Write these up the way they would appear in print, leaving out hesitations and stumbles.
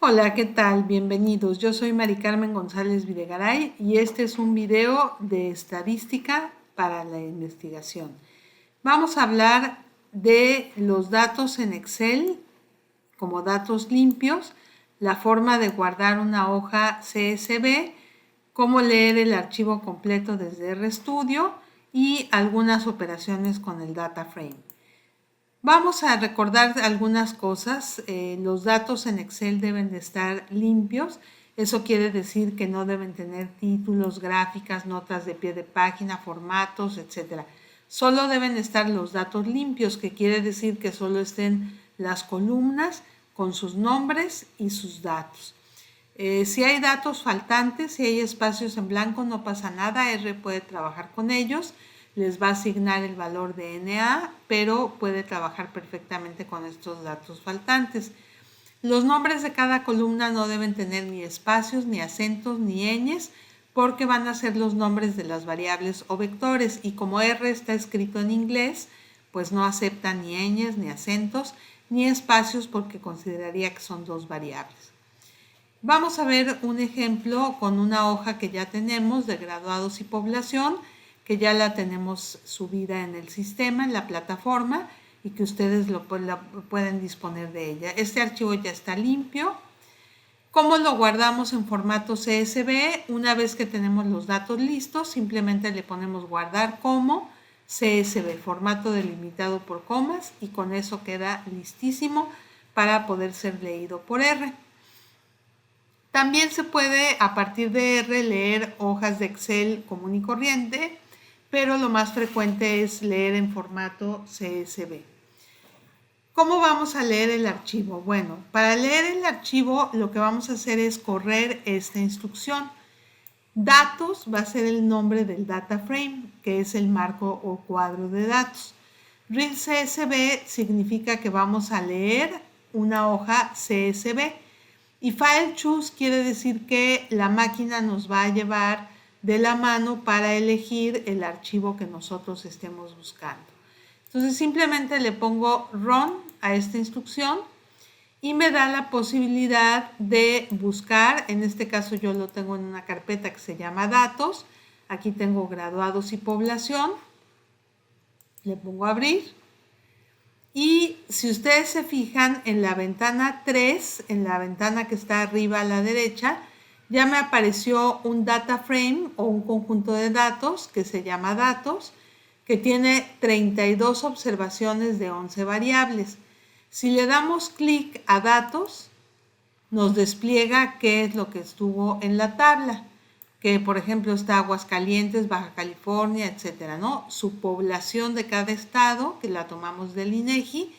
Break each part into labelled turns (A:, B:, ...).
A: Hola, ¿qué tal? Bienvenidos. Yo soy Mari Carmen González Videgaray y este es un video de estadística para la investigación. Vamos a hablar de los datos en Excel como datos limpios, la forma de guardar una hoja CSV, cómo leer el archivo completo desde RStudio y algunas operaciones con el data frame. Vamos a recordar algunas cosas. Los datos en Excel deben de estar limpios. Eso quiere decir que no deben tener títulos, gráficas, notas de pie de página, formatos, etc. Solo deben estar los datos limpios, que quiere decir que solo estén las columnas con sus nombres y sus datos. Si hay datos faltantes, si hay espacios en blanco, no pasa nada, R puede trabajar con ellos, les va a asignar el valor de NA, pero puede trabajar perfectamente con estos datos faltantes. Los nombres de cada columna no deben tener ni espacios, ni acentos, ni ñes, porque van a ser los nombres de las variables o vectores, y como R está escrito en inglés, pues no acepta ni ñes, ni acentos, ni espacios, porque consideraría que son dos variables. Vamos a ver un ejemplo con una hoja que ya tenemos de graduados y población, que ya la tenemos subida en el sistema, en la plataforma, y que ustedes pueden disponer de ella. Este archivo ya está limpio. ¿Cómo lo guardamos en formato CSV? Una vez que tenemos los datos listos, simplemente le ponemos guardar como CSV, formato delimitado por comas, y con eso queda listísimo para poder ser leído por R. También se puede a partir de R leer hojas de Excel común y corriente, pero lo más frecuente es leer en formato CSV. ¿Cómo vamos a leer el archivo? Bueno, para leer el archivo lo que vamos a hacer es correr esta instrucción. Datos va a ser el nombre del data frame, que es el marco o cuadro de datos. Read CSV significa que vamos a leer una hoja CSV. Y file choose quiere decir que la máquina nos va a llevar de la mano para elegir el archivo que nosotros estemos buscando. Entonces simplemente le pongo run a esta instrucción y me da la posibilidad de buscar. En este caso yo lo tengo en una carpeta que se llama datos. Aquí tengo graduados y población. Le pongo abrir. Y si ustedes se fijan en la ventana 3, en la ventana que está arriba a la derecha, ya me apareció un data frame o un conjunto de datos que se llama datos, que tiene 32 observaciones de 11 variables. Si le damos clic a datos, nos despliega qué es lo que estuvo en la tabla, que por ejemplo está Aguascalientes, Baja California, etcétera, ¿no? Su población de cada estado, que la tomamos del INEGI,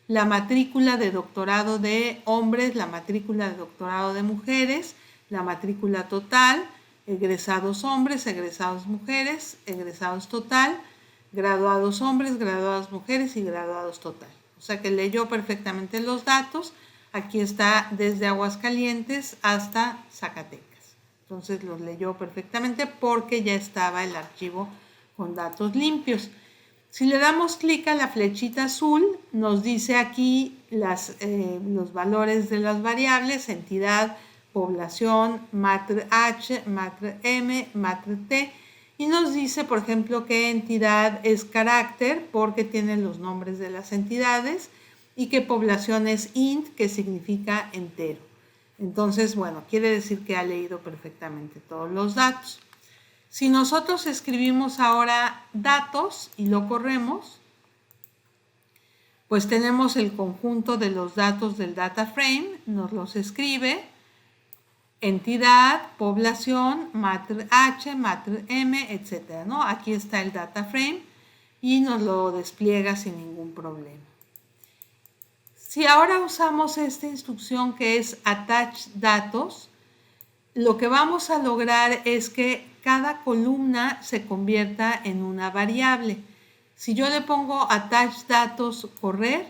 A: la matrícula de doctorado de hombres, la matrícula de doctorado de mujeres, la matrícula total, egresados hombres, egresados mujeres, egresados total, graduados hombres, graduadas mujeres y graduados total. O sea que leyó perfectamente los datos. Aquí está desde Aguascalientes hasta Zacatecas. Entonces los leyó perfectamente porque ya estaba el archivo con datos limpios. Si le damos clic a la flechita azul, nos dice aquí los valores de las variables, entidad, población, matr H, matr M, matr T, y nos dice, por ejemplo, qué entidad es carácter porque tiene los nombres de las entidades, y qué población es int, que significa entero. Entonces, bueno, quiere decir que ha leído perfectamente todos los datos. Si nosotros escribimos ahora datos y lo corremos, pues tenemos el conjunto de los datos del data frame, nos los escribe, entidad, población, matr H, matr M, etc., ¿no? Aquí está el data frame y nos lo despliega sin ningún problema. Si ahora usamos esta instrucción que es attach datos, lo que vamos a lograr es que cada columna se convierta en una variable. Si yo le pongo attach datos correr,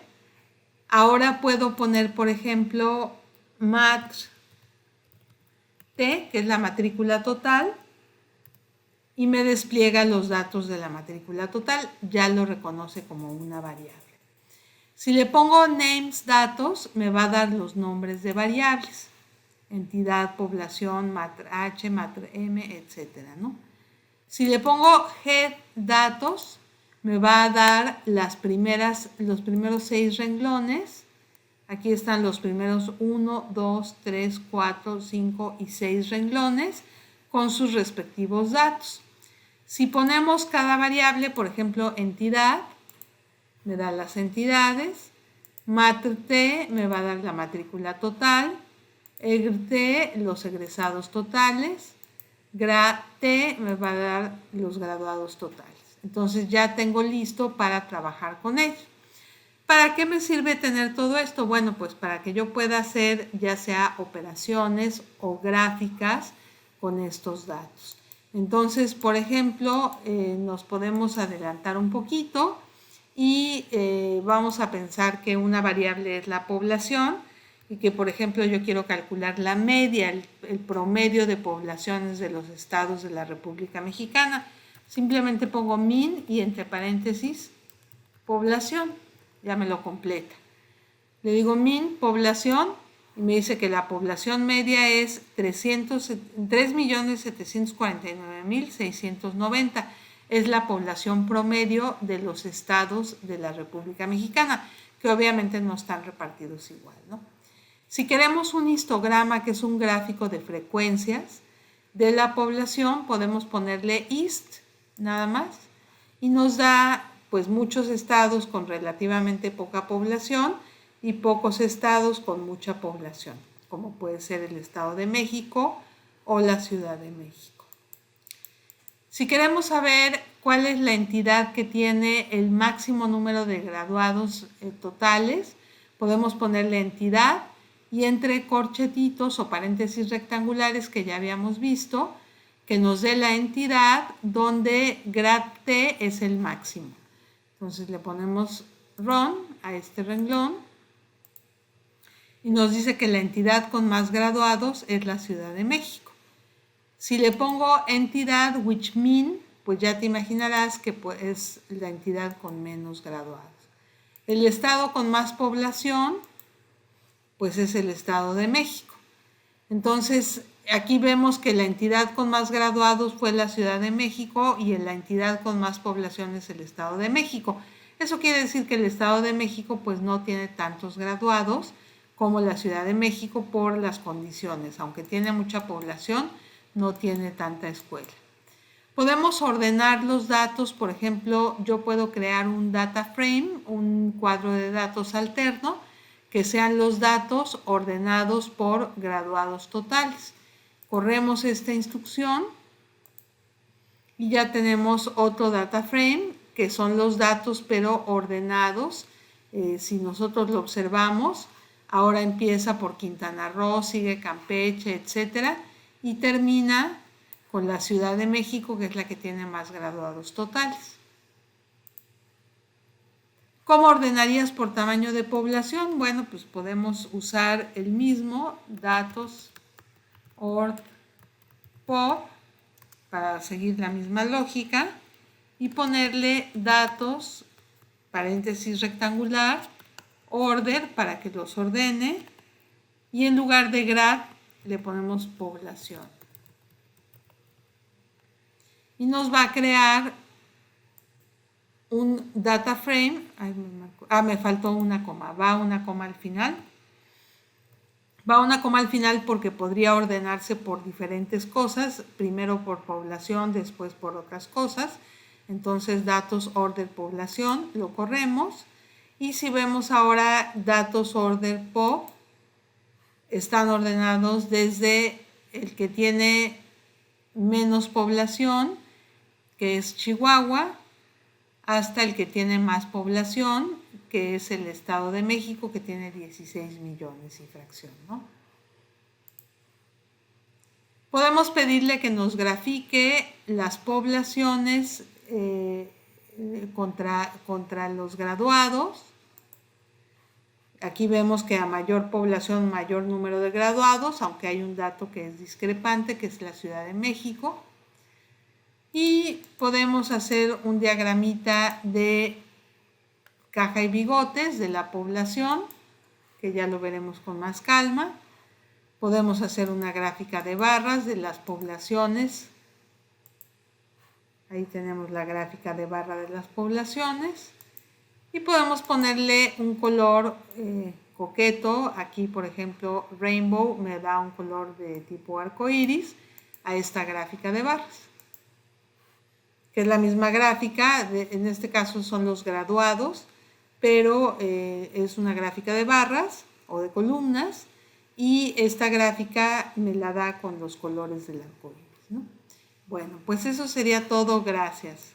A: ahora puedo poner, por ejemplo, matr T, que es la matrícula total, y me despliega los datos de la matrícula total. Ya lo reconoce como una variable. Si le pongo names datos, me va a dar los nombres de variables. entidad, población, matra H, matra M, etcétera, ¿no? Si le pongo head datos, me va a dar los primeros 6 renglones. Aquí están los primeros 1, 2, 3, 4, 5 y 6 renglones con sus respectivos datos. Si ponemos cada variable, por ejemplo, entidad, me da las entidades, matrt me va a dar la matrícula total, egrt los egresados totales, grat me va a dar los graduados totales. Entonces ya tengo listo para trabajar con ello. ¿Para qué me sirve tener todo esto? Bueno, pues para que yo pueda hacer ya sea operaciones o gráficas con estos datos. Entonces, por ejemplo, nos podemos adelantar un poquito y vamos a pensar que una variable es la población y que, por ejemplo, yo quiero calcular la media, el promedio de poblaciones de los estados de la República Mexicana. Simplemente pongo min y entre paréntesis población, ya me lo completa. Le digo min población y me dice que la población media es 3.749.690. Es la población promedio de los estados de la República Mexicana, que obviamente no están repartidos igual, ¿no? Si queremos un histograma, que es un gráfico de frecuencias de la población, podemos ponerle hist, nada más, y nos da pues muchos estados con relativamente poca población y pocos estados con mucha población, como puede ser el Estado de México o la Ciudad de México. Si queremos saber cuál es la entidad que tiene el máximo número de graduados totales, podemos ponerle entidad y entre corchetitos o paréntesis rectangulares que ya habíamos visto, que nos dé la entidad donde grad T es el máximo. Entonces le ponemos run a este renglón y nos dice que la entidad con más graduados es la Ciudad de México. Si le pongo entidad which mean, pues ya te imaginarás que es la entidad con menos graduados. El estado con más población, pues es el Estado de México. Entonces, aquí vemos que la entidad con más graduados fue la Ciudad de México y la entidad con más población es el Estado de México. Eso quiere decir que el Estado de México pues no tiene tantos graduados como la Ciudad de México por las condiciones. Aunque tiene mucha población, no tiene tanta escuela. Podemos ordenar los datos, por ejemplo, yo puedo crear un data frame, un cuadro de datos alterno, que sean los datos ordenados por graduados totales. Corremos esta instrucción y ya tenemos otro data frame, que son los datos pero ordenados. Si nosotros lo observamos, ahora empieza por Quintana Roo, sigue Campeche, etcétera, y termina con la Ciudad de México, que es la que tiene más graduados totales. ¿Cómo ordenarías por tamaño de población? Bueno, pues podemos usar el mismo, datos, ord, pop, para seguir la misma lógica, y ponerle datos, paréntesis rectangular, order, para que los ordene, y en lugar de grad le ponemos población. Y nos va a crear un data frame, me faltó una coma, va una coma al final. Va una coma al final porque podría ordenarse por diferentes cosas, primero por población, después por otras cosas. Entonces datos order población, lo corremos. Y si vemos ahora datos order pop, están ordenados desde el que tiene menos población, que es Chihuahua, hasta el que tiene más población, que es el Estado de México, que tiene 16 millones y fracción, ¿no? Podemos pedirle que nos grafique las poblaciones contra los graduados. Aquí vemos que a mayor población, mayor número de graduados, aunque hay un dato que es discrepante, que es la Ciudad de México. Y podemos hacer un diagramita de caja y bigotes de la población, que ya lo veremos con más calma. Podemos hacer una gráfica de barras de las poblaciones. Ahí tenemos la gráfica de barra de las poblaciones. Y podemos ponerle un color coqueto. Aquí, por ejemplo, Rainbow me da un color de tipo arcoíris a esta gráfica de barras, que es la misma gráfica, en este caso son los graduados, pero es una gráfica de barras o de columnas, y esta gráfica me la da con los colores del arcoíris, ¿no? Bueno, pues eso sería todo. Gracias.